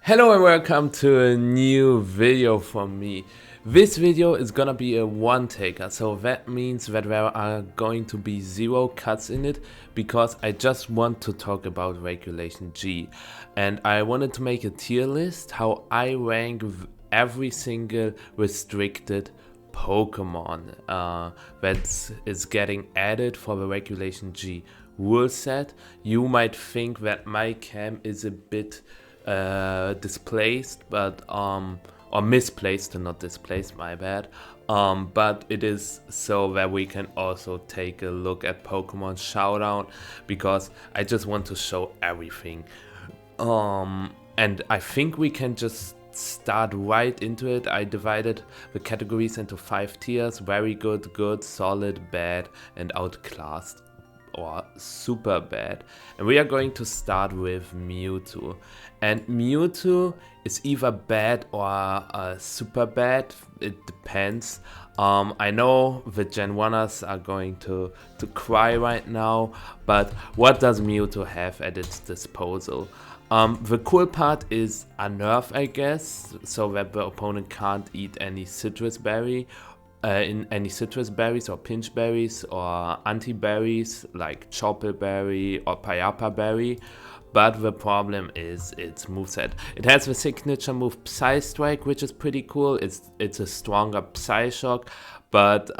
Hello and welcome to a new video from me. This video is gonna be a one taker, so that means that there are going to be 0 cuts in it because I just want to talk about Regulation G, and I wanted to make a tier list how I rank every single restricted Pokemon that is getting added for the Regulation G rule set. You might think that my cam is a bit displaced, but or misplaced and not displaced, my bad, but it is so that we can also take a look at Pokemon Showdown because I just want to show everything, and I think we can just start right into it. I divided the categories into 5 tiers: very good, good, solid, bad, and outclassed or super bad. And we are going to start with Mewtwo. And Mewtwo is either bad or super bad, it depends. I know the Gen 1ers are going to cry right now, but what does Mewtwo have at its disposal? The cool part is a nerf, I guess, so that the opponent can't eat any citrus berry, in any citrus berries or pinch berries or anti-berries like Chople Berry or Payapa Berry. But the problem is its moveset. It has the signature move Psy Strike, which is pretty cool. It's a stronger Psy Shock, but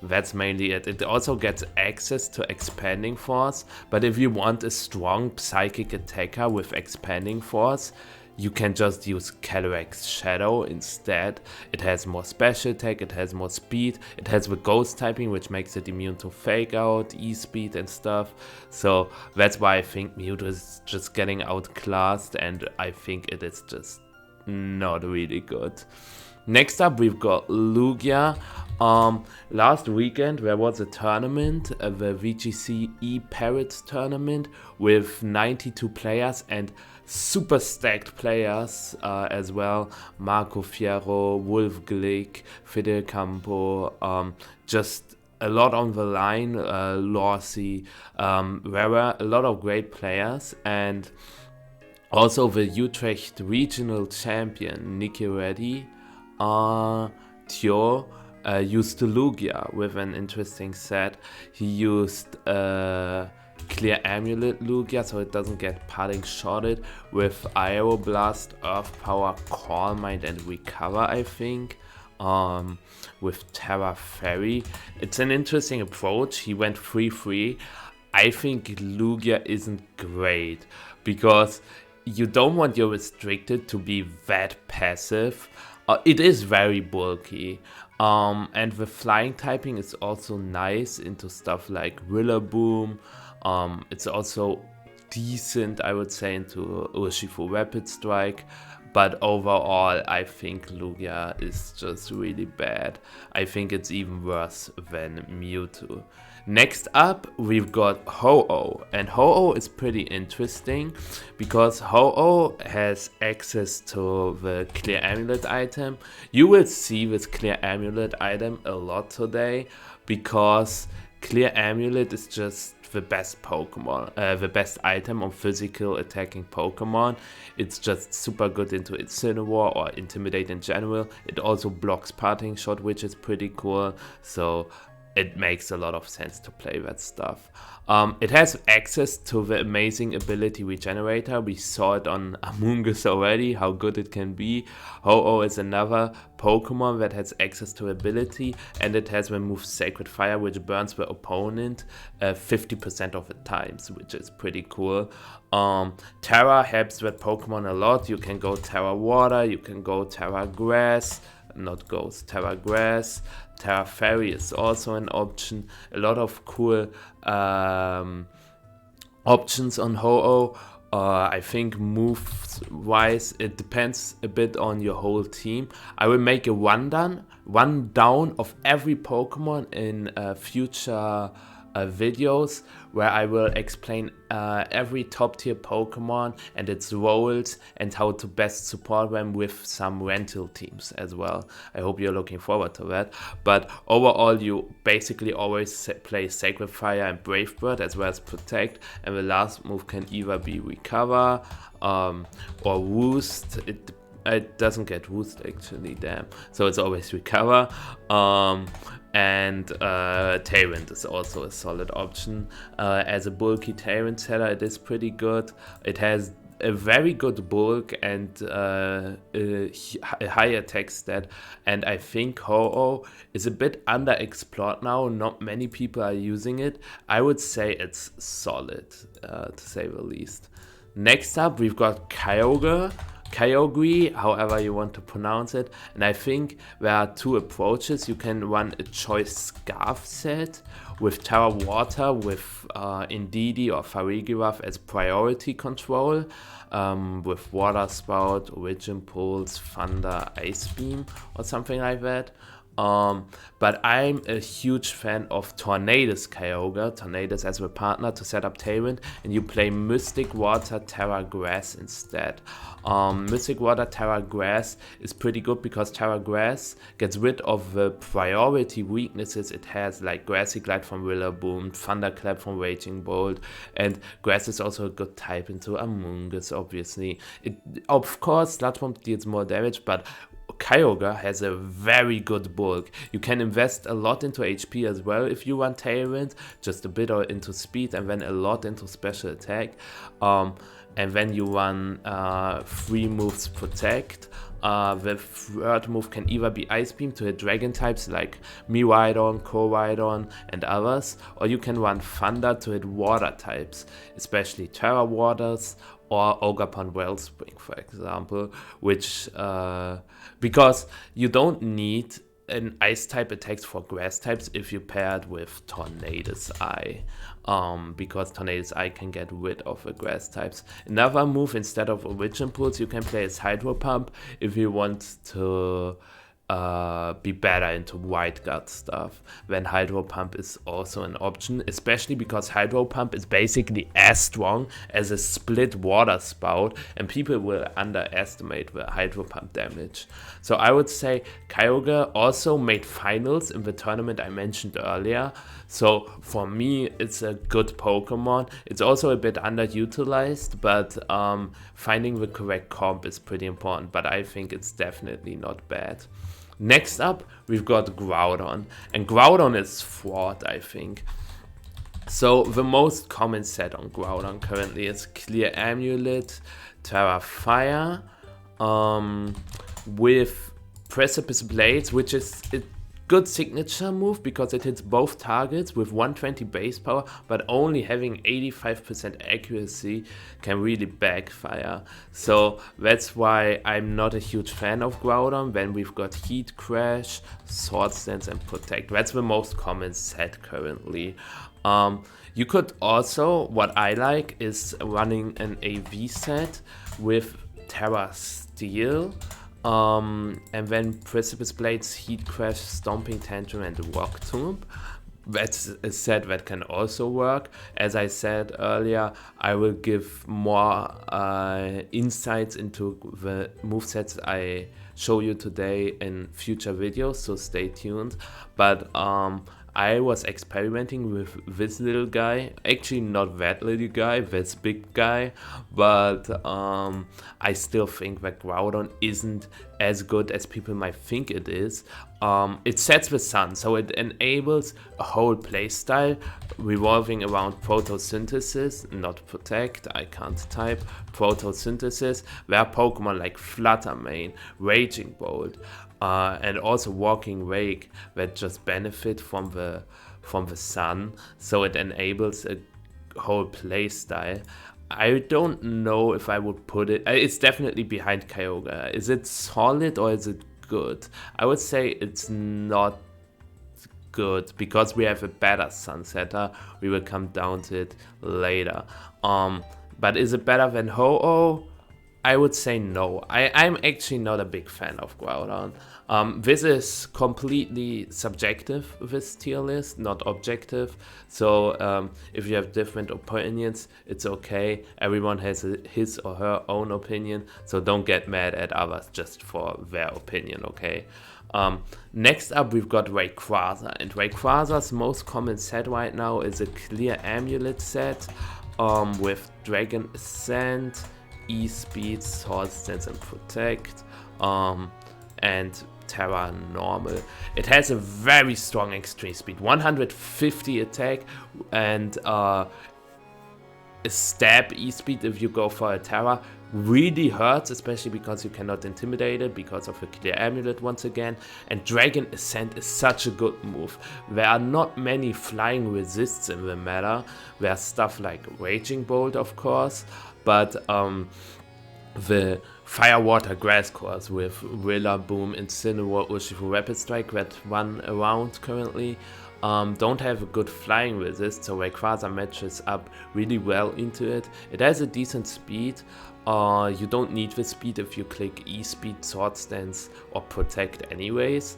that's mainly it. It also gets access to Expanding Force, but if you want a strong psychic attacker with Expanding Force, you can just use Calyrex Shadow instead. It has more special attack, it has more speed, it has the ghost typing, which makes it immune to fake out, E-speed and stuff. So that's why I think Mewtwo is just getting outclassed, and I think it is just not really good. Next up, we've got Lugia. Last weekend there was a tournament, the VGC E-Parrots tournament, with 92 players and super stacked players as well. Marco Fierro, Wolf Glick, Fidel Campo, just a lot on the line, Lorsi. There were a lot of great players, and also the Utrecht regional champion, Nicky Reddy, Tio, used Lugia with an interesting set. He used Clear Amulet Lugia so it doesn't get parting shotted with Aeroblast, Earth Power, Calm Mind and Recover, I think, with Terra Fairy. It's an interesting approach. He went 3-3. I think Lugia isn't great because you don't want your restricted to be that passive. It is very bulky, and the flying typing is also nice into stuff like Rillaboom. It's also decent, I would say, into Urshifu Rapid Strike, but overall I think Lugia is just really bad. I think it's even worse than Mewtwo. Next up, we've got Ho-Oh, and Ho-Oh is pretty interesting because Ho-Oh has access to the Clear Amulet item. You will see this Clear Amulet item a lot today because Clear Amulet is just the best Pokemon, the best item on physical attacking Pokemon. It's just super good into Incineroar or Intimidate in general. It also blocks Parting Shot, which is pretty cool, so it makes a lot of sense to play that stuff. It has access to the amazing ability Regenerator. We saw it on Amoonguss already, how good it can be. Ho-Oh is another Pokemon that has access to ability, and it has the move Sacred Fire, which burns the opponent 50% of the times, which is pretty cool. Terra helps that Pokemon a lot. You can go Terra Water, you can go Terra Grass, not Ghost, Terra Grass. Terra Fairy is also an option. A lot of cool options on Ho-Oh. I think moves wise, it depends a bit on your whole team. I will make a one down of every Pokemon in future videos where I will explain every top tier Pokemon and its roles and how to best support them with some rental teams as well. I hope you're looking forward to that. But overall, you basically always play Sacred Fire and Brave Bird as well as Protect, and the last move can either be Recover or Roost. It doesn't get Roost actually, damn. So it's always Recover. And Tailwind is also a solid option. As a bulky Tailwind setter, it is pretty good. It has a very good bulk and a high attack stat, and I think Ho-Oh is a bit underexplored now. Not many people are using it. I would say it's solid, to say the least. Next up, we've got Kyogre, however you want to pronounce it, and I think there are two approaches. You can run a choice Scarf set with Terra Water with Indeedee or Farigiraf as priority control, with Water Spout, Ridge Impulse, Thunder, Ice Beam or something like that. But I'm a huge fan of Tornadus Kyogre, Tornadus as a partner to set up Tailwind, and you play Mystic Water Terra Grass instead. Mystic Water Terra Grass is pretty good because Terra Grass gets rid of the priority weaknesses it has, like Grassy Glide from Rillaboom, Thunderclap from Raging Bolt, and Grass is also a good type into Amoonguss, obviously. Of course, Sludge Bomb deals more damage, but Kyogre has a very good bulk. You can invest a lot into HP as well if you run Tailwind, just a bit into speed and then a lot into special attack. And then you run 3 moves Protect. The third move can either be Ice Beam to hit Dragon types like Miraidon, Koraidon and others, or you can run Thunder to hit Water types, especially Terra Waters or Ogerpon Wellspring, for example, which because you don't need an ice type attacks for grass types if you pair it with Tornadus Eye, because Tornadus Eye can get rid of the grass types. Another move, instead of a Witch Impulse, you can play as Hydro Pump if you want to be better into White Guard stuff. Then Hydro Pump is also an option, especially because Hydro Pump is basically as strong as a split Water Spout, and people will underestimate the Hydro Pump damage. So I would say Kyogre also made finals in the tournament I mentioned earlier. So for me, it's a good Pokemon. It's also a bit underutilized, but finding the correct comp is pretty important, but I think it's definitely not bad. Next up, we've got Groudon, and Groudon is fraud, I think. So the most common set on Groudon currently is Clear Amulet, Terra Fire, with Precipice Blades, which is a good signature move because it hits both targets with 120 base power, but only having 85% accuracy can really backfire. So that's why I'm not a huge fan of Groudon. Then we've got Heat Crash, Swords Dance and Protect. That's the most common set currently. You could also, what I like is running an AV set with Terra Steel, and then Precipice Blades, Heat Crash, Stomping Tantrum and Rock Tomb. That's a set that can also work. As I said earlier, I will give more insights into the movesets I show you today in future videos, so stay tuned. But I was experimenting with this little guy, actually not that little guy, this big guy, but I still think that Groudon isn't as good as people might think it is. It sets the sun, so it enables a whole playstyle revolving around photosynthesis, not Protect, I can't type, photosynthesis, where Pokemon like Fluttermane, Raging Bolt, and also Walking Wake that just benefit from the sun, so it enables a whole playstyle. I don't know if I would put it, it's definitely behind Kyogre. Is it solid or is it good? I would say it's not good because we have a better Sunsetter. We will come down to it later. But is it better than Ho-Oh? I would say no. I'm actually not a big fan of Groudon. This is completely subjective, this tier list, not objective. So if you have different opinions, it's okay. Everyone has his or her own opinion, so don't get mad at others just for their opinion, okay? Next up, we've got Rayquaza, and Rayquaza's most common set right now is a clear amulet set with Dragon Ascent, E-Speed, Sword Stance and Protect, and Terra Normal. It has a very strong extreme speed, 150 attack, and a stab E-Speed if you go for a Terra. Really hurts, especially because you cannot intimidate it because of a clear amulet once again. And Dragon Ascent is such a good move. There are not many flying resists in the meta. There's stuff like Raging Bolt, of course, but the Fire, Water, Grass course with Rillaboom, Incineroar, Urshifu, Rapid Strike that run around currently don't have a good flying resist, so Rayquaza matches up really well into it. It has a decent speed. You don't need the speed if you click E-Speed, Sword Stance or Protect anyways.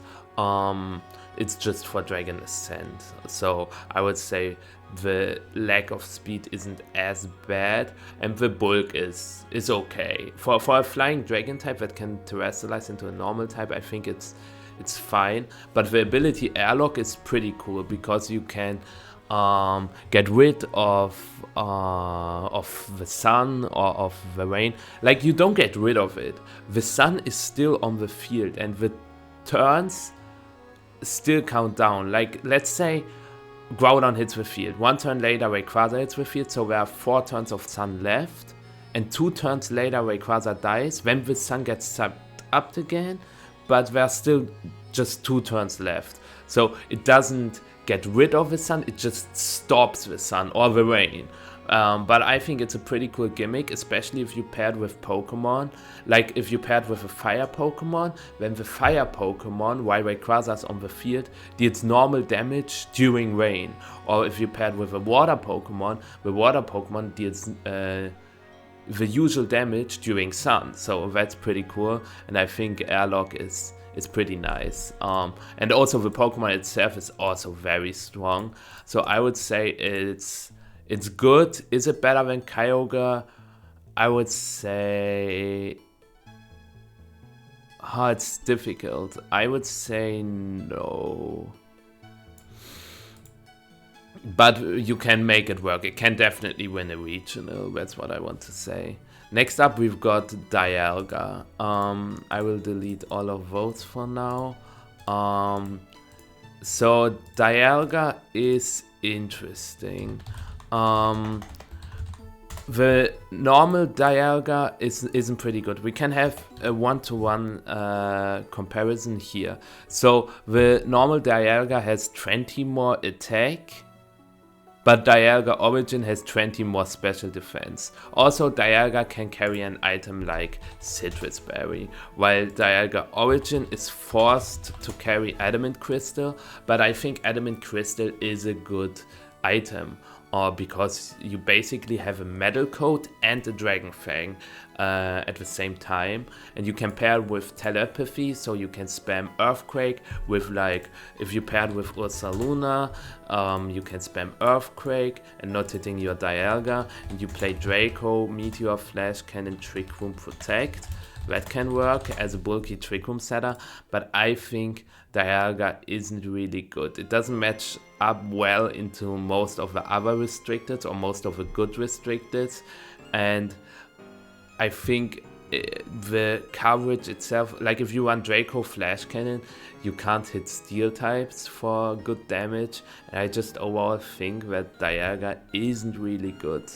It's just for Dragon Ascent. So I would say the lack of speed isn't as bad, and the bulk is okay. For a flying dragon type that can terrestrialize into a normal type, I think it's fine. But the ability Airlock is pretty cool because you can get rid of the sun or of the rain. Like, you don't get rid of it. The sun is still on the field and the turns still count down. Like, let's say Groudon hits the field. 1 turn later, Rayquaza hits the field, so there are 4 turns of sun left. And 2 turns later, Rayquaza dies. Then the sun gets sucked up again, but there's still just 2 turns left. So it doesn't get rid of the sun, it just stops the sun or the rain. But I think it's a pretty cool gimmick, especially if you paired with Pokemon. Like if you paired with a fire Pokemon, then the fire Pokemon, while Rayquaza's on the field, deals normal damage during rain. Or if you paired with a water Pokemon, the water Pokemon deals the usual damage during sun. So that's pretty cool, and I think Airlock is pretty nice. And also the Pokemon itself is also very strong. So I would say it's good. Is it better than Kyogre? I would say it's difficult. I would say no. But you can make it work. It can definitely win a regional. That's what I want to say. Next up, we've got Dialga. I will delete all of those for now. So Dialga is interesting. The normal Dialga isn't pretty good. We can have a one-to-one comparison here. So the normal Dialga has 20 more attack, but Dialga Origin has 20 more special defense. Also, Dialga can carry an item like Citrus Berry, while Dialga Origin is forced to carry Adamant Crystal, but I think Adamant Crystal is a good item. Because you basically have a Metal Coat and a Dragon Fang at the same time, and you can pair with Telepathy, so you can spam Earthquake with, like, if you paired with Ursaluna, you can spam Earthquake and not hitting your Dialga, and you play Draco, Meteor, Flash Cannon, Trick Room, Protect. That can work as a bulky Trick Room setter, but I think Dialga isn't really good. It doesn't match up well into most of the other restricted or most of the good restricted, and I think the coverage itself, like if you run Draco Flash Cannon, you can't hit steel types for good damage, and I just overall think that Dialga isn't really good.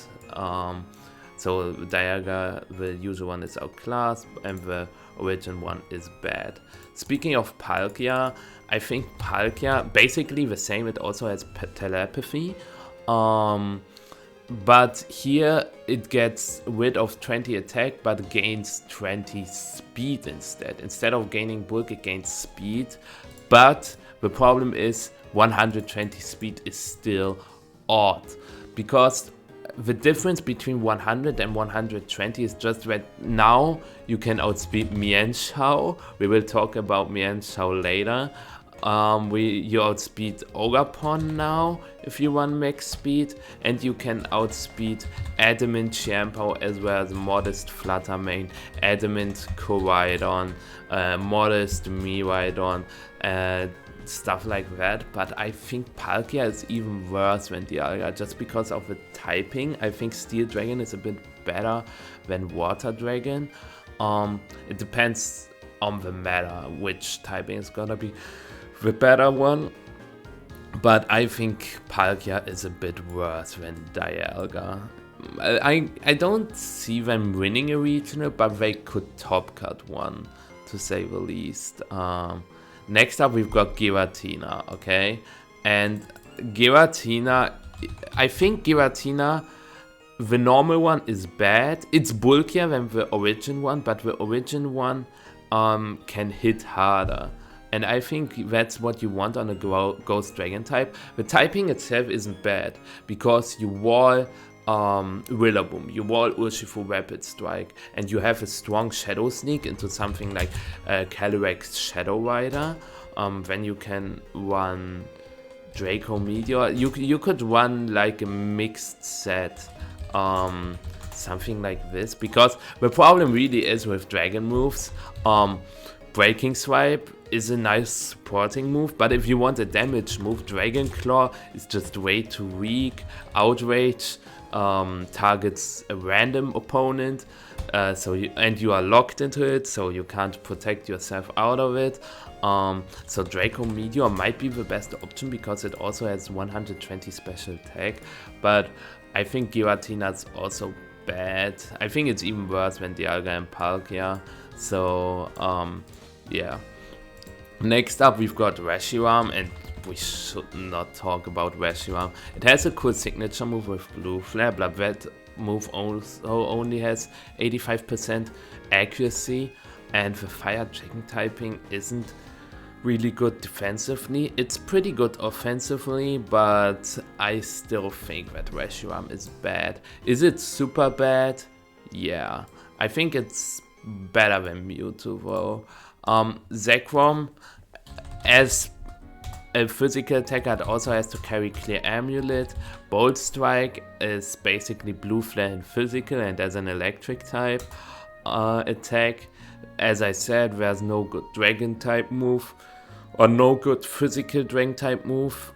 So Dialga, the usual one, is outclassed, and the origin one is bad. Speaking of Palkia, I think Palkia, basically the same, it also has Telepathy. But here it gets rid of 20 attack, but gains 20 speed instead. Instead of gaining bulk, it gains speed. But the problem is 120 speed is still odd, because the difference between 100 and 120 is just that now you can outspeed Mienshao. We will talk about Mienshao later. You outspeed Ogapon now if you want max speed, and you can outspeed Adamant Chiempo as well as Modest Fluttermane, Adamant Koraidon, Modest Miraidon, stuff like that. But I think Palkia is even worse than Dialga just because of the typing. I think Steel Dragon is a bit better than Water Dragon. It depends on the meta which typing is gonna be the better one, but I think Palkia is a bit worse than Dialga. I don't see them winning a regional, but they could top cut one, to say the least. Next up we've got Giratina, okay? And Giratina, I think Giratina, the normal one is bad. It's bulkier than the origin one, but the origin one can hit harder. And I think that's what you want on a Ghost Dragon type. The typing itself isn't bad, because you wall Rillaboom, you wall Urshifu Rapid Strike, and you have a strong Shadow Sneak into something like Calyrex Shadow Rider. Then you can run Draco Meteor. You could run like a mixed set, something like this, because the problem really is with Dragon moves. Breaking Swipe is a nice supporting move, but if you want a damage move, Dragon Claw is just way too weak. Outrage targets a random opponent, and you are locked into it, so you can't protect yourself out of it. So Draco Meteor might be the best option because it also has 120 special attack, but I think Giratina is also bad. I think it's even worse than Dialga and Palkia. So yeah. Next up we've got Reshiram, and we should not talk about Reshiram. It has a cool signature move with Blue Flare, but that move also only has 85% accuracy, and the Fire Dragon typing isn't really good defensively. It's pretty good offensively, but I still think that Reshiram is bad. Is it super bad? Yeah. I think it's better than Mewtwo though. Zekrom, as a physical attacker, it also has to carry Clear Amulet. Bolt Strike is basically Blue Flare and physical, and as an electric type attack. As I said, there's no good dragon type move or no good physical dragon type move.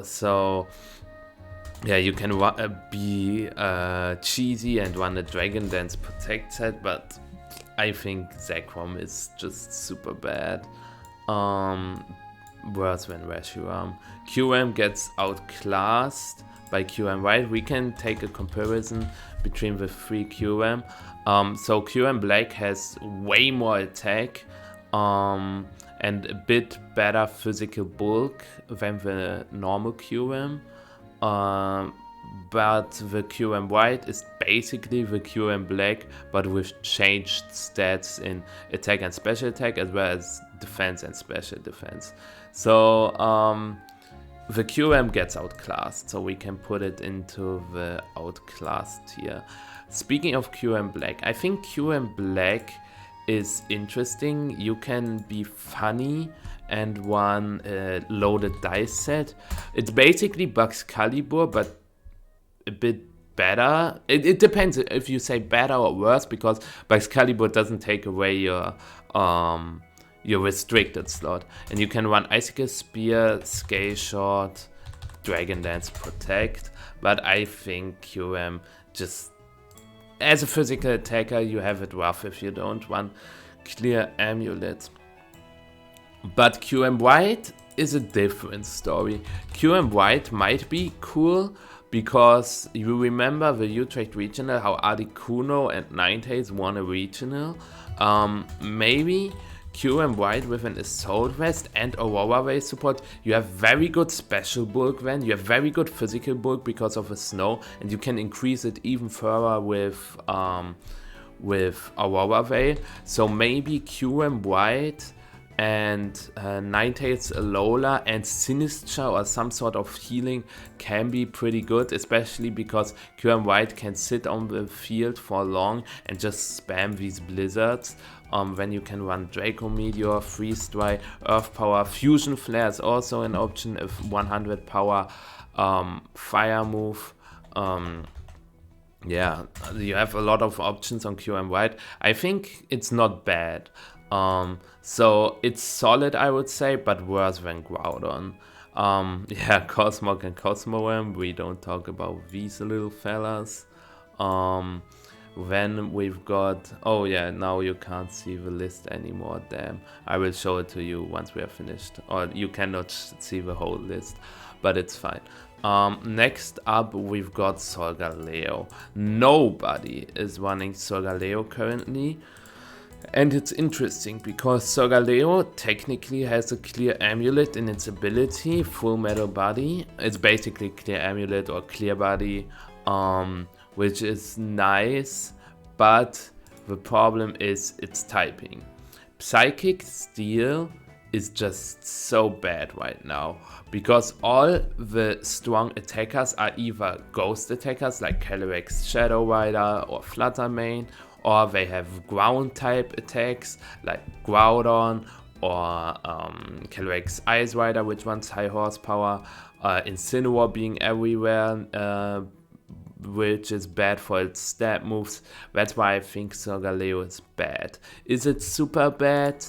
So yeah, you can be cheesy and run a Dragon Dance Protect set, but I think Zekrom is just super bad. Worse than Reshiram. Kyurem gets outclassed by Kyurem White. We can take a comparison between the three Kyurem. So Kyurem Black has way more attack and a bit better physical bulk than the normal Kyurem. But the Kyurem White is basically the Kyurem Black, but with changed stats in attack and special attack, as well as defense and special defense. So the Kyurem gets outclassed, so we can put it into the outclassed tier. Speaking of Kyurem Black, I think Kyurem Black is interesting. You can be funny and run a loaded dice set. It's basically Baxcalibur, but a bit better. It depends if you say better or worse, because Baxcalibur doesn't take away your restricted slot, and you can run Icicle Spear, Scale Shot, Dragon Dance Protect. But I think Kyurem, just as a physical attacker, you have it rough if you don't run Clear Amulet. But Kyurem White is a different story. Kyurem White might be cool because you remember the Utrecht Regional, how Articuno and Ninetales won a regional. Maybe Kyurem White with an Assault Vest and Aurora Ray support, you have very good special bulk then, you have very good physical bulk because of the snow, and you can increase it even further with Aurora Ray. So maybe Kyurem White and Ninetales, Alola, and Sinistra or some sort of healing can be pretty good, especially because Kyurem White can sit on the field for long and just spam these blizzards. When you can run Draco Meteor, Freeze Dry, Earth Power, Fusion Flare is also an option if 100 power fire move. Yeah, you have a lot of options on Kyurem White. I think it's not bad. So it's solid, I would say, but worse than Groudon. Yeah, Cosmog and Cosmoem, we don't talk about these little fellas. Then we've got, oh yeah, now you can't see the list anymore, damn. I will show it to you once we are finished, or you cannot see the whole list, but it's fine. Next up, we've got Solgaleo. Nobody is running Solgaleo currently. And it's interesting because Solgaleo technically has a clear amulet in its ability, Full Metal Body. It's basically clear amulet or clear body, which is nice, but the problem is its typing. Psychic Steel is just so bad right now because all the strong attackers are either ghost attackers like Calyrex Shadow Rider or Fluttermane, or they have ground type attacks like Groudon or Calyrex Ice Rider, which runs high horsepower, Incineroar being everywhere, which is bad for its stat moves. That's why I think Solgaleo is bad. Is it super bad?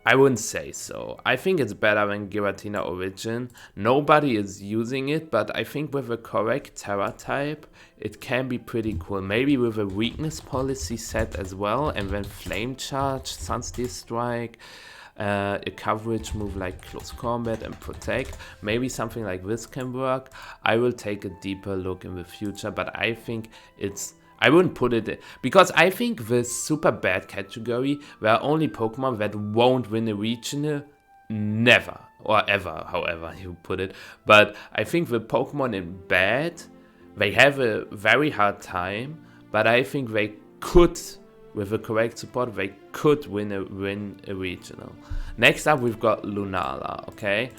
I wouldn't say so. I think it's better than Giratina Origin. Nobody is using it, but I think with a correct Terra type, it can be pretty cool. Maybe with a weakness policy set as well, and then Flame Charge, Sunsteel Strike, a coverage move like Close Combat and Protect. Maybe something like this can work. I will take a deeper look in the future, but I think I wouldn't put it in, because I think the super bad category where only Pokemon that won't win a regional, never, or ever, however you put it. But I think the Pokemon in bad, they have a very hard time, but I think they could, with the correct support, they could win a regional. Next up, we've got Lunala, okay?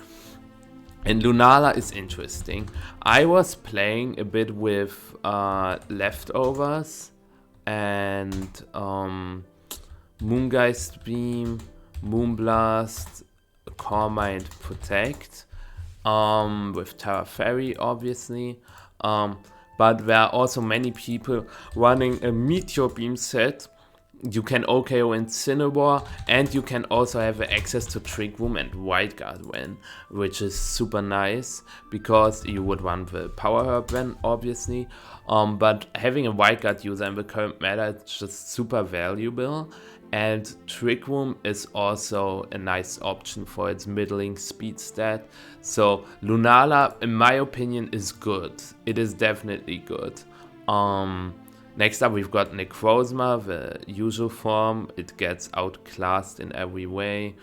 And Lunala is interesting. I was playing a bit with Leftovers and Moongeist Beam, Moonblast, Cormine Protect, with Terra Fairy obviously. But there are also many people running a Meteor Beam set. You can OKO Incineroar, and you can also have access to Trick Room and Wild Guard when, which is super nice because you would run the Power Herb then, obviously. But having a Wild Guard user in the current meta is just super valuable, and Trick Room is also a nice option for its middling speed stat. So Lunala, in my opinion, is good. It is definitely good. Next up, we've got Necrozma, the usual form. It gets outclassed in every way.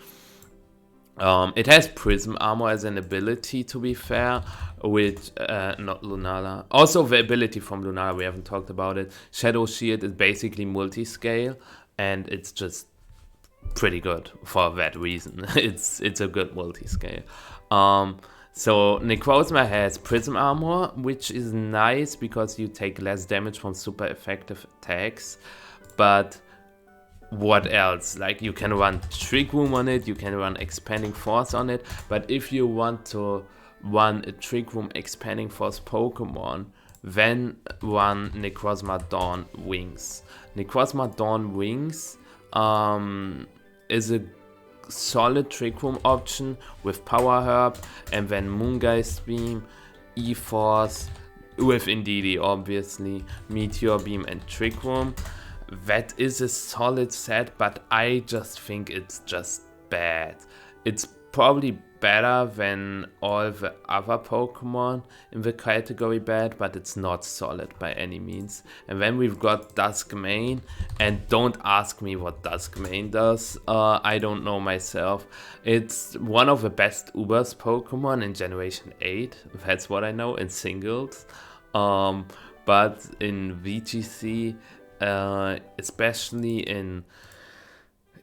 It has Prism Armor as an ability, to be fair, with not Lunala. Also, the ability from Lunala, we haven't talked about it. Shadow Shield is basically multi-scale, and it's just pretty good for that reason. It's a good multi-scale. So Necrozma has Prism Armor, which is nice because you take less damage from super effective attacks. But what else? Like, you can run Trick Room on it, you can run Expanding Force on it. But if you want to run a Trick Room Expanding Force Pokemon, then run Necrozma Dawn Wings. Necrozma Dawn Wings is a solid Trick Room option with Power Herb, and then Moongeist Beam, E-Force, with Indeedee obviously, Meteor Beam and Trick Room. That is a solid set, but I just think it's just bad. It's probably better than all the other Pokemon in the category bad, but it's not solid by any means. And then we've got Duskmane, and don't ask me what Duskmane does. I don't know myself. It's one of the best Ubers Pokemon in Generation 8, that's what I know, in singles. But in VGC, especially in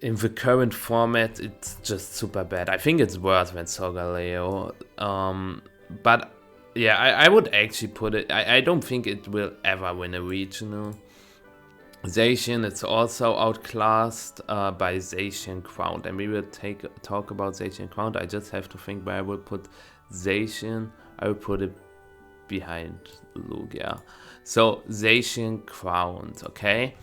in the current format, it's just super bad. I think it's worse than Solgaleo. But yeah, I would actually put it. I don't think it will ever win a regional. Zacian, it's also outclassed by Zacian Crowned, and we will talk about Zacian Crowned. I just have to think where I will put Zacian. I will put it behind Lugia. So Zacian Crowned, okay?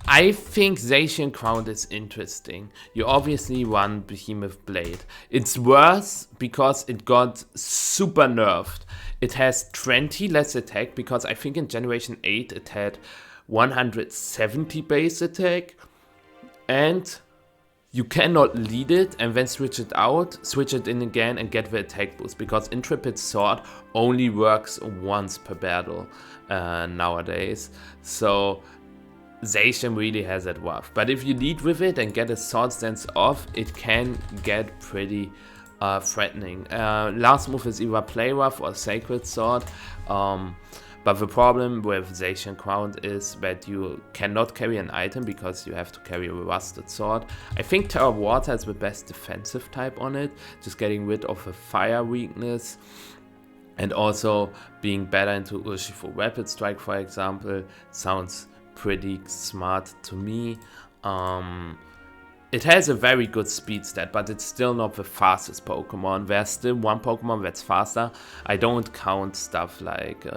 I think Zacian Crowned is interesting. You obviously won Behemoth Blade. It's worse because it got super nerfed. It has 20 less attack because I think in Generation 8 it had 170 base attack, and you cannot lead it and then switch it out, switch it in again and get the attack boost, because Intrepid Sword only works once per battle nowadays. So Zacian really has it rough. But if you lead with it and get a Sword Stance off, it can get pretty threatening. Last move is either Play Rough or Sacred Sword. But the problem with Zacian Crowned is that you cannot carry an item because you have to carry a Rusted Sword. I think Terra Water is the best defensive type on it, just getting rid of a fire weakness and also being better into Urshifu Rapid Strike, for example, sounds pretty smart to me. It has a very good speed stat, but it's still not the fastest Pokemon. There's still one Pokemon that's faster. I don't count stuff like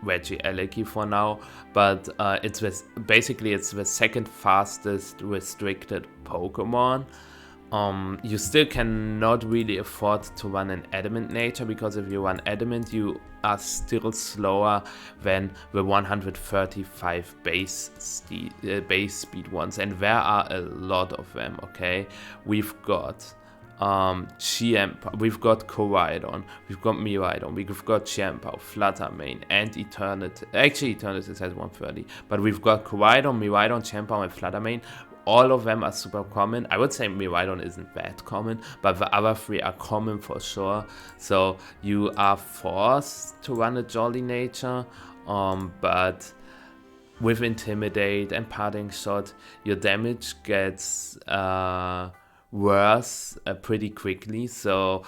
Regieleki for now, but basically it's the second fastest restricted Pokemon. You still cannot really afford to run an Adamant nature, because if you run Adamant you are still slower than the 135 base speed ones, and there are a lot of them, okay? We've got Chiempa, we've got Koraidon, we've got Miraidon, we've got Chiempa, Fluttermane, and Eternity. Actually, Eternity has 130, but we've got Koraidon, Miraidon, Chiempa, and Fluttermane. All of them are super common. I would say Miraidon isn't that common, but the other three are common for sure. So you are forced to run a Jolly nature, but with Intimidate and Parting Shot, your damage gets worse pretty quickly. So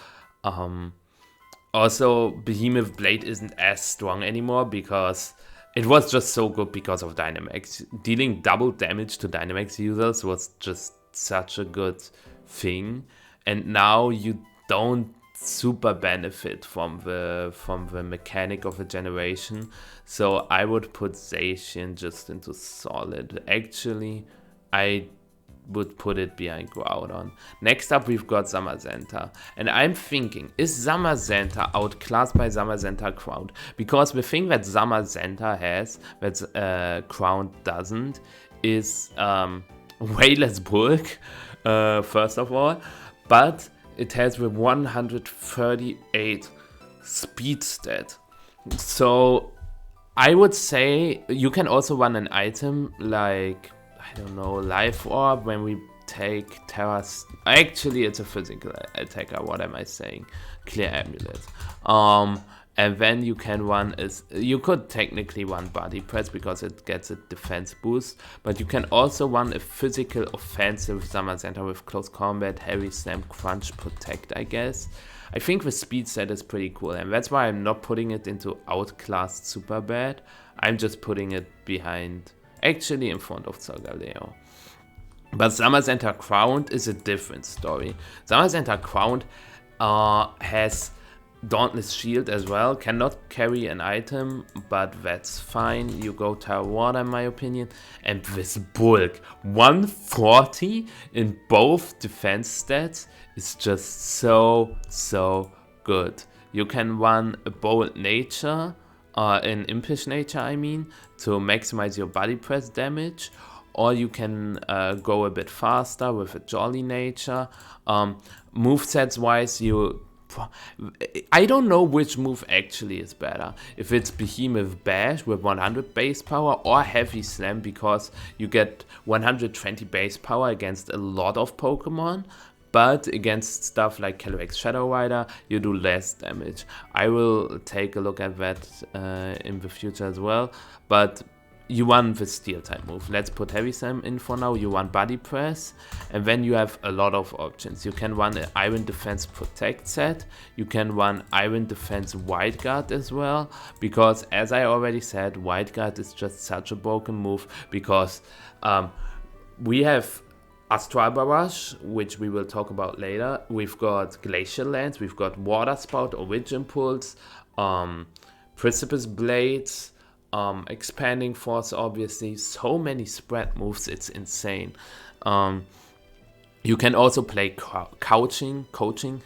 also Behemoth Blade isn't as strong anymore because it was just so good because of Dynamax. Dealing double damage to Dynamax users was just such a good thing, and now you don't super benefit from the mechanic of a generation. So I would put Zacian just into solid. Actually, I would put it behind Groudon. Next up we've got Zamazenta, and I'm thinking, is Zamazenta outclassed by Zamazenta Crowned? Because the thing that Zamazenta has that Crowned doesn't is way less bulk, first of all, but it has the 138 speed stat. So I would say you can also run an item like, I don't know, Life Orb when we take Terra's. Actually, it's a physical attacker. What am I saying? Clear Amulet. And then you can run you could technically run Body Press because it gets a defense boost, but you can also run a physical offensive Zamazenta with Close Combat, Heavy Slam, Crunch, Protect, I guess. I think the speed set is pretty cool, and that's why I'm not putting it into outclassed super bad. I'm just putting it behind, actually in front of Solgaleo. But Zamazenta Crowned is a different story. Zamazenta Crowned has Dauntless Shield as well, cannot carry an item, but that's fine. You go Terra Water in my opinion. And this bulk, 140 in both defense stats, is just so good. You can run a Bold Nature, in Impish Nature I mean, to maximize your Body Press damage, or you can go a bit faster with a Jolly Nature. Movesets wise, I don't know which move actually is better. If it's Behemoth Bash with 100 base power or Heavy Slam, because you get 120 base power against a lot of Pokemon, but against stuff like Calyrex Shadow Rider, you do less damage. I will take a look at that in the future as well, but you want the steel type move. Let's put heavy slam in for now. You want body press, and then you have a lot of options. You can run an iron defense protect set. You can run iron defense wide guard as well, because as I already said, wide guard is just such a broken move, because we have Astral Barrage, which we will talk about later. We've got Glacial Lance, we've got Water Spout or Ridge Impulse, Precipice Blades, Expanding Force, obviously. So many spread moves, it's insane. You can also play coaching on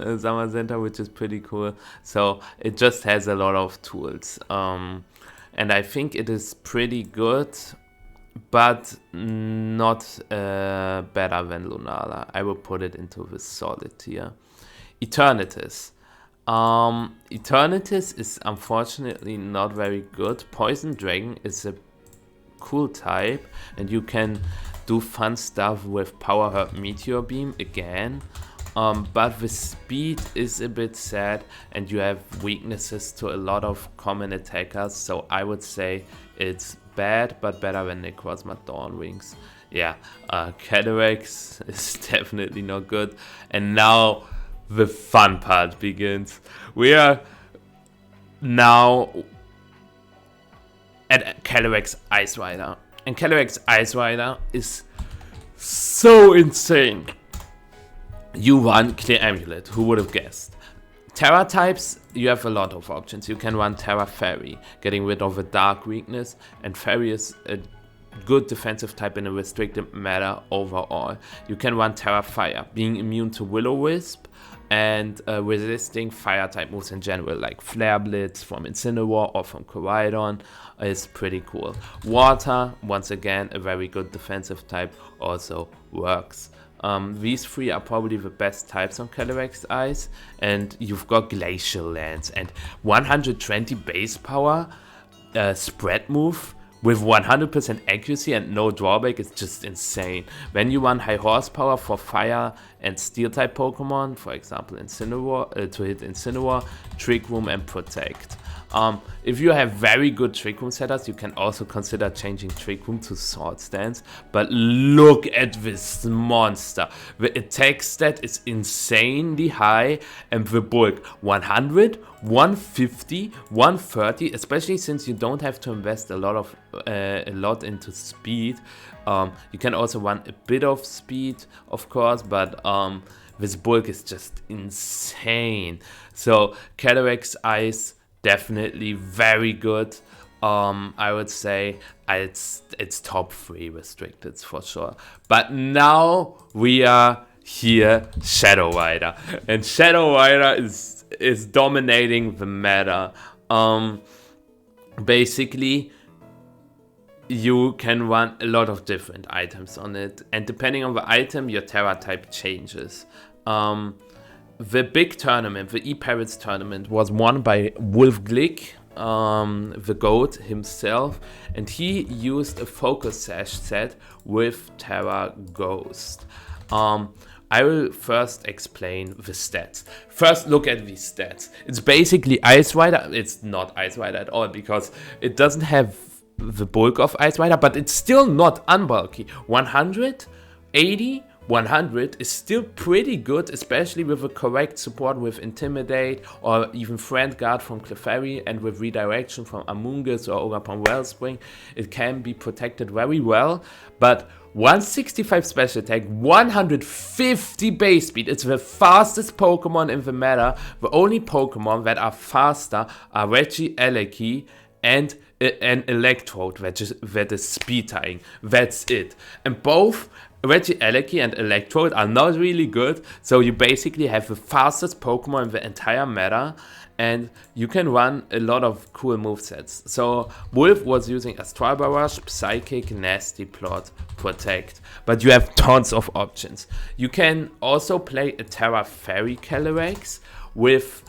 Zamazenta, which is pretty cool. So it just has a lot of tools. And I think it is pretty good, but not better than Lunala. I will put it into the solid tier. Eternatus. Eternatus is unfortunately not very good. Poison Dragon is a cool type, and you can do fun stuff with Power Herb Meteor Beam again. But the speed is a bit sad, and you have weaknesses to a lot of common attackers, so I would say it's bad, but better than Necrozma Dawnwings. Yeah, Calyrex is definitely not good. And now the fun part begins. We are now at Calyrex Ice Rider. And Calyrex Ice Rider is so insane. You run Clear Amulet, who would have guessed? Terra types, you have a lot of options. You can run Terra Fairy, getting rid of a dark weakness, and Fairy is a good defensive type in a restricted meta overall. You can run Terra Fire, being immune to Will-O-Wisp, and resisting fire type moves in general, like Flare Blitz from Incineroar or from Koraidon is pretty cool. Water, once again, a very good defensive type, also works. These three are probably the best types on Calyrex Ice, and you've got Glacial Lance and 120 base power spread move with 100% accuracy and no drawback is just insane. When you run high horsepower for fire and steel type Pokemon, for example Incineroar, to hit Incineroar, Trick Room and Protect. If you have very good Trick Room setups, you can also consider changing Trick Room to Sword Stance. But look at this monster. The attack stat is insanely high, and the bulk 100, 150, 130, especially since you don't have to invest a lot into speed. You can also run a bit of speed, of course, but this bulk is just insane. So Calyrex Ice, definitely very good. I would say it's top 3 restricted for sure. But now we are here, Shadow Rider, and Shadow Rider is dominating the meta. Basically, you can run a lot of different items on it, and depending on the item, your Terra type changes. The big tournament, the E-Parrots tournament, was won by Wolf Glick, the GOAT himself, and he used a Focus Sash set with Terra Ghost. I will first explain the stats. First, look at these stats. It's basically Ice Rider. It's not Ice Rider at all, because it doesn't have the bulk of Ice Rider, but it's still not unbulky. 100, 80, 100 is still pretty good, especially with the correct support with Intimidate or even Friend Guard from Clefairy, and with Redirection from Amoonguss or Ogerpon Wellspring. It can be protected very well, but 165 special attack, 150 base speed. It's the fastest Pokemon in the meta. The only Pokemon that are faster are Regieleki and an Electrode that is speed tying. That's it. And both Regieleki and Electrode are not really good, so you basically have the fastest Pokemon in the entire meta, and you can run a lot of cool movesets. So Wolf was using Astral Barrage, Psychic, Nasty Plot, Protect, but you have tons of options. You can also play a Terra Fairy Calyrex with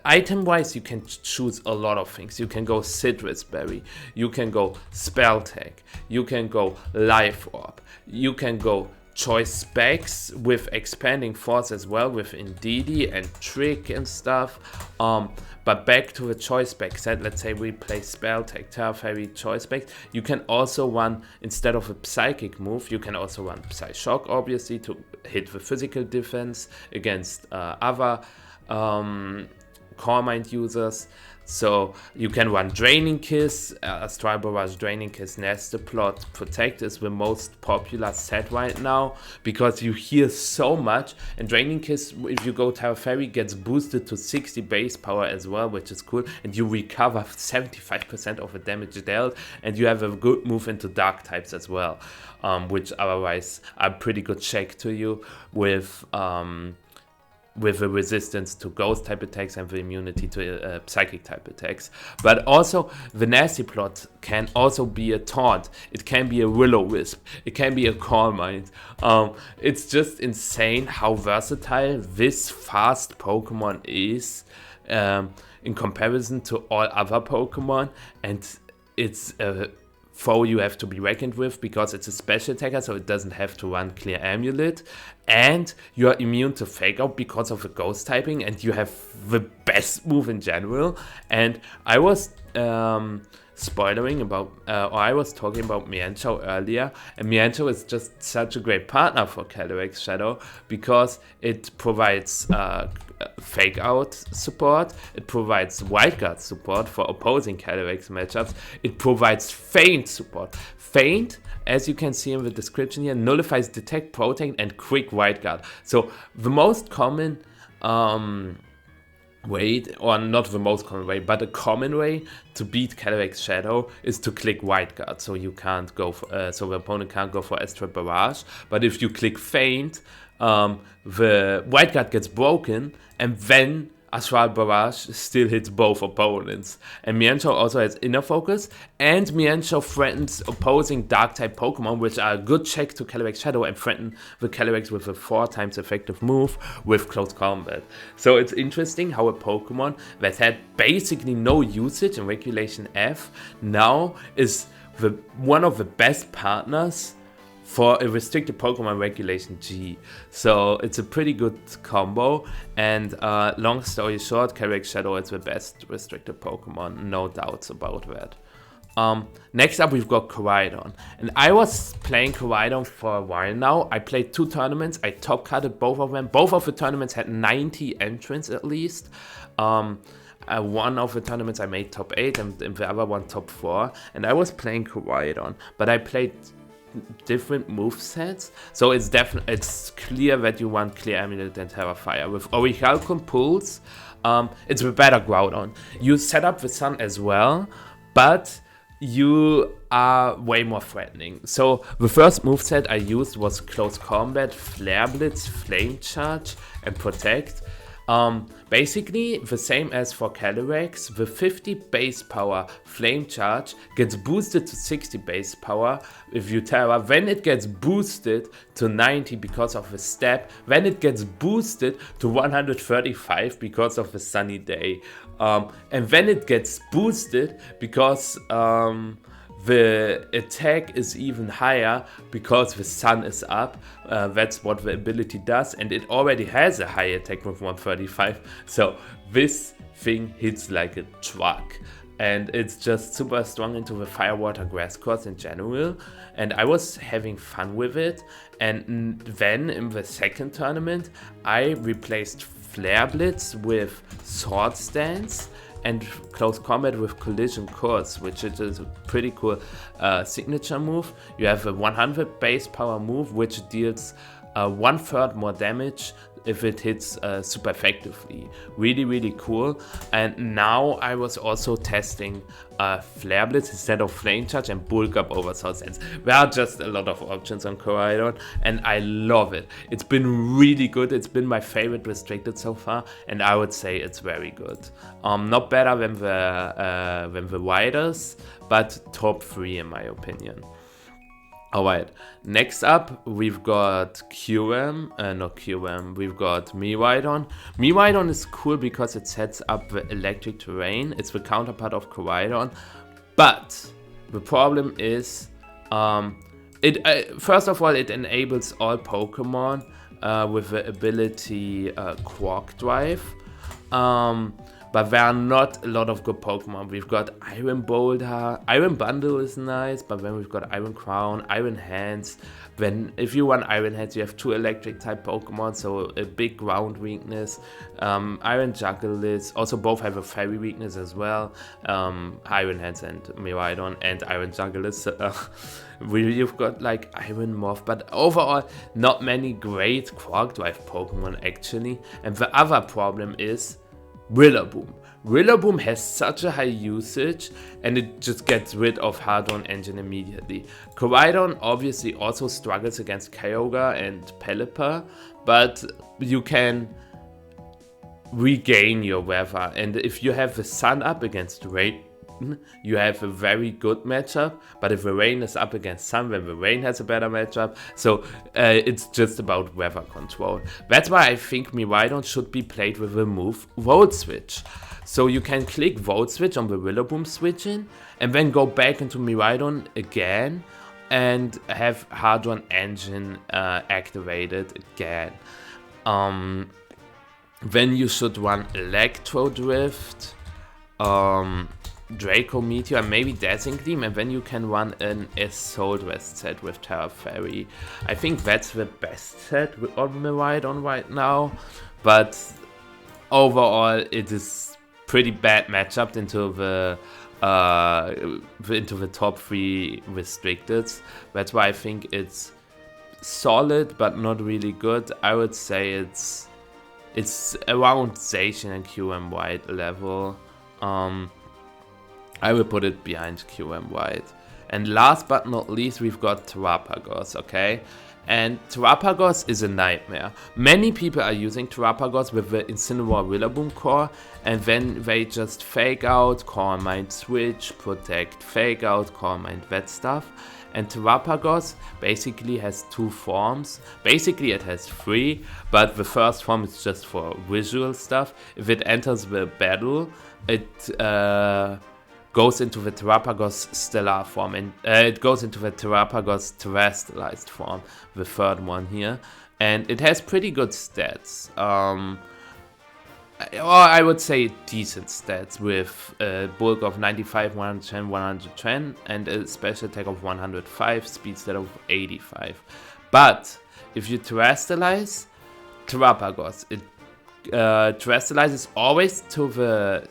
item-wise, you can choose a lot of things. You can go Citrus Berry, you can go Spell Tag, you can go Life Orb, you can go choice specs with expanding force as well with Indeedee and Trick and stuff. But back to the choice spec set, let's say we play Spell, Tech, Terra Fairy choice spec. You can also run, instead of a Psychic move, you can also run Psyshock, obviously, to hit the physical defense against other Core Mind users. So you can run Draining Kiss, Astral Barrage, Draining Kiss, Nested Plot. Protect is the most popular set right now because you heal so much, and Draining Kiss, if you go Terra Fairy, gets boosted to 60 base power as well, which is cool, and you recover 75% of the damage dealt, and you have a good move into Dark types as well, which otherwise are pretty good check to you with the resistance to ghost type attacks and the immunity to psychic type attacks. But also the Nasty Plot can also be a taunt. It can be a Will-O-Wisp. It can be a Core Mind. It's just insane how versatile this fast Pokemon is in comparison to all other Pokemon, and it's a foe you have to be reckoned with because it's a special attacker, so it doesn't have to run Clear Amulet, and you are immune to Fake Out because of the ghost typing, and you have the best move in general. And I was spoiling about, or I was talking about Mienshao earlier, and Mienshao is just such a great partner for Calyrex Shadow because it provides Fake Out support, it provides Wildcard support for opposing Calyrex matchups, it provides Feint support. Feint, as you can see in the description here, nullifies Detect, Protect, and Quick Wildcard. So the most common way, or not the most common way, but a common way to beat Calyrex Shadow is to click Wildcard, so you can't go for, so the opponent can't go for Astral Barrage. But if you click Feint, the Wildcard gets broken, and then Astral Barrage still hits both opponents. And Mienshao also has Inner Focus, and Mienshao threatens opposing Dark-type Pokemon, which are a good check to Calyrex Shadow, and threaten the Calyrex with a 4 times effective move with Close Combat. So it's interesting how a Pokemon that had basically no usage in Regulation F now is one of the best partners for a restricted Pokemon Regulation G. So it's a pretty good combo, and long story short, Calyrex Shadow is the best restricted Pokemon, no doubts about that. Next up we've got Koraidon, and I was playing Koraidon for a while now. I played 2 tournaments, I top cutted both of them. Both of the tournaments had 90 entrants at least. One of the tournaments I made top 8 and the other one top 4, and I was playing Koraidon, but I played different move sets, so it's clear that you want Clear Amulet and Terra Fire. With Orichalcum Pulse, it's a better Groudon. You set up the Sun as well, but you are way more threatening. So the first moveset I used was Close Combat, Flare Blitz, Flame Charge, and Protect. Basically the same as for Calyrex. The 50 base power Flame Charge gets boosted to 60 base power if you Terra, then it gets boosted to 90 because of the step, then it gets boosted to 135 because of the sunny day, and then it gets boosted because the attack is even higher because the sun is up. That's what the ability does, and it already has a high attack with 135, so this thing hits like a truck, and it's just super strong into the Fire, Water, Grass course in general, and I was having fun with it. And then in the second tournament I replaced Flare Blitz with Sword Stance and Close Combat with Collision Course, which is a pretty cool signature move. You have a 100 base power move which deals 1/3 more damage if it hits super effectively. Really cool. And now I was also testing Flare Blitz instead of Flame Charge and bulk up over Sword Stance. There are just a lot of options on Koraidon, and I love it. It's been really good. It's been my favorite restricted so far, and I would say it's very good. Not better than the Riders, but top 3 in my opinion. Alright, next up we've got we've got Miraidon. Miraidon is cool because it sets up the electric terrain. It's the counterpart of Koraidon, but the problem is First of all, it enables all Pokemon with the ability Quark Drive. But there are not a lot of good Pokemon. We've got Iron Boulder, Iron Bundle is nice, but then we've got Iron Crown, Iron Hands. Then if you want Iron Hands, you have 2 electric type Pokemon, so a big ground weakness. Iron Juggles, also both have a fairy weakness as well. Iron Hands and Miraidon and Iron Juggles. You've got like Iron Morph, but overall not many great Quark Drive Pokemon actually. And the other problem is Rillaboom. Rillaboom has such a high usage and it just gets rid of Hard-On Engine immediately. Koraidon obviously also struggles against Kyogre and Pelipper, but you can regain your weather, and if you have the Sun up against Rain, you have a very good matchup, but if the Rain is up against Sun, then the Rain has a better matchup, so it's just about weather control. That's why I think Miraidon should be played with the move Volt Switch. So you can click Volt Switch on the Rillaboom switch-in, and then go back into Miraidon again, and have Hard-On Engine activated again. Then you should run Electro Drift, Draco Meteor, and maybe Dazzling Gleam, and then you can run an Assault Vest set with Terra Fairy. I think that's the best set on Miraidon right now, but overall it is pretty bad matchup into the top 3 restricteds. That's why I think it's solid but not really good. I would say it's around Zacian and Kyurem White level. I will put it behind Kyurem White. And last but not least, we've got Terapagos, okay? And Terapagos is a nightmare. Many people are using Terapagos with the Incineroar Rillaboom core, and then they just fake out, Core Mind Switch, Protect, fake out, Core Mind, that stuff. And Terapagos basically has 2 forms. Basically it has 3, but the first form is just for visual stuff. If it enters the battle, it goes into the Terapagos Stellar form, and it goes into the Terapagos Terrestrialized form, the third one here, and it has pretty good stats, or I would say decent stats, with a bulk of 95, 110, 110, and a special attack of 105, speed stat of 85. But if you terrestrialize Terapagos, it terrestrializes always to the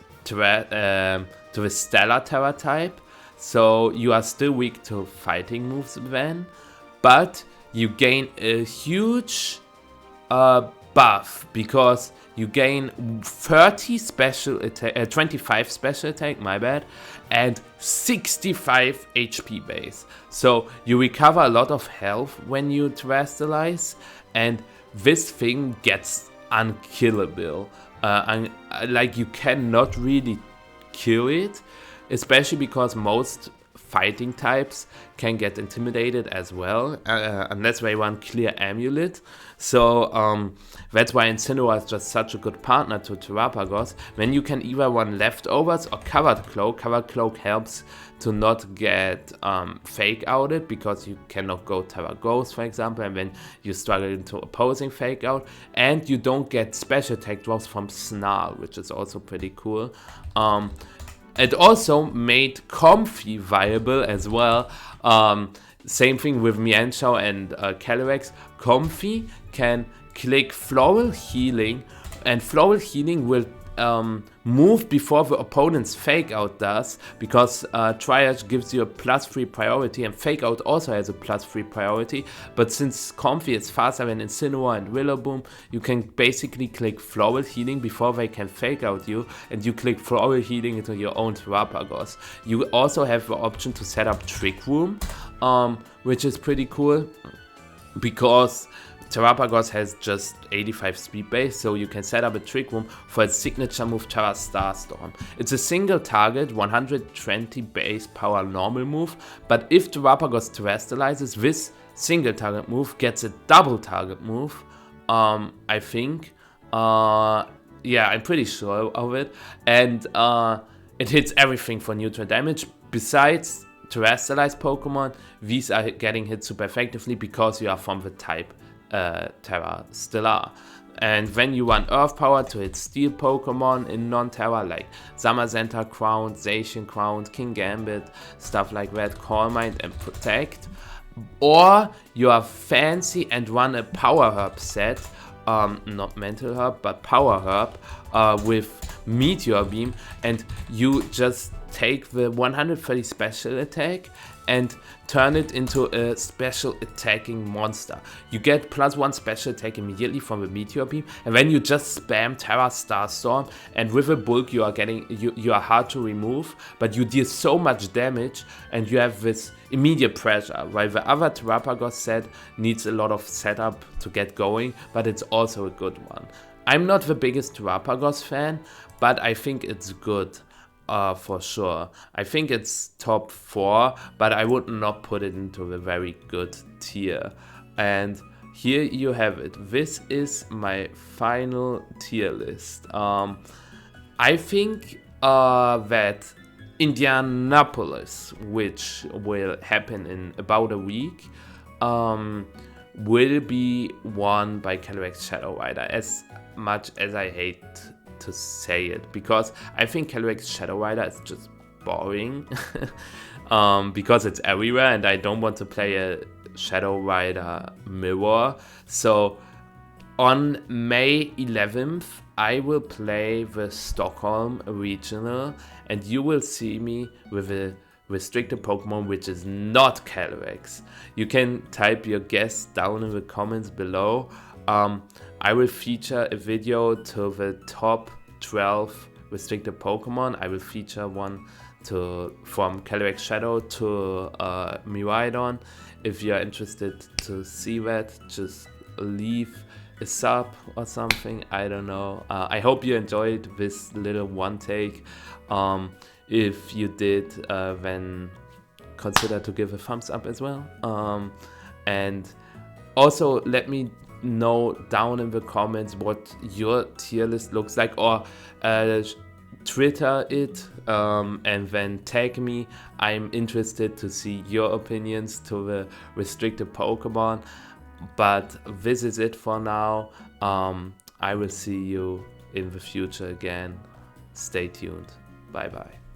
Stellar Terra type, so you are still weak to fighting moves then, but you gain a huge buff because you gain 30 special attack, 25 special attack, my bad, and 65 HP base. So you recover a lot of health when you terrestrialize, and this thing gets unkillable. Like, you cannot really kill it, especially because most fighting types can get intimidated as well, unless they run Clear Amulet. So that's why Incineroar is just such a good partner to Terapagos. When you can either run Leftovers or Covered Cloak. Covered Cloak helps to not get fake outed, because you cannot go Terapagos, for example, and then you struggle into opposing fake out, and you don't get special attack drops from Snarl, which is also pretty cool. It also made Comfy viable as well. Same thing with Mienshao and Calyrex. Comfy can click Floral Healing, and Floral Healing will move before the opponent's Fake Out does, because Triage gives you a +3 priority, and Fake Out also has a +3 priority. But since Comfy is faster than Incineroar and Rillaboom, you can basically click Floral Healing before they can Fake Out you, and you click Floral Healing into your own Terapagos. You also have the option to set up Trick Room, which is pretty cool, because Terapagos has just 85 speed base, so you can set up a Trick Room for its signature move Terra Starstorm. It's a single target, 120 base power normal move, but if Terapagos terrestrializes, this single target move gets a double target move, I think. Yeah, I'm pretty sure of it, and it hits everything for neutral damage, besides terrestrialized Pokemon, these are getting hit super effectively because you are from the type Terra Stellar. And when you want Earth Power to hit Steel Pokemon in non-Terra, like Zamazenta Crown, Zacian Crown, King Gambit, stuff like that, Calm Mind and Protect. Or you are fancy and run a Power Herb set, not Mental Herb, but Power Herb with Meteor Beam, and you just take the 130 special attack and turn it into a special attacking monster. You get +1 special attack immediately from the Meteor Beam, and then you just spam Terra Starstorm, and with a bulk you are getting you are hard to remove, but you deal so much damage and you have this immediate pressure, while the other Terapagos set needs a lot of setup to get going, but it's also a good one. I'm not the biggest Terapagos fan, but I think it's good. For sure. I think it's top 4, but I would not put it into the very good tier. And here you have it. This is my final tier list. I think that Indianapolis, which will happen in about a week, will be won by Calyrex Shadow Rider, as much as I hate to say it, because I think Calyrex Shadow Rider is just boring because it's everywhere and I don't want to play a Shadow Rider mirror. So on May 11th I will play the Stockholm Regional and you will see me with a restricted Pokemon which is not Calyrex. You can type your guess down in the comments below. I will feature a video to the top 12 restricted Pokemon. I will feature one from Calyrex Shadow to Miraidon. If you're interested to see that, just leave a sub or something. I don't know. I hope you enjoyed this little one take. If you did, then consider to give a thumbs up as well. And also let me know down in the comments what your tier list looks like, or Twitter it and then tag me. I'm interested to see your opinions to the restricted Pokemon. But this is it for now. I will see you in the future again. Stay tuned. Bye bye.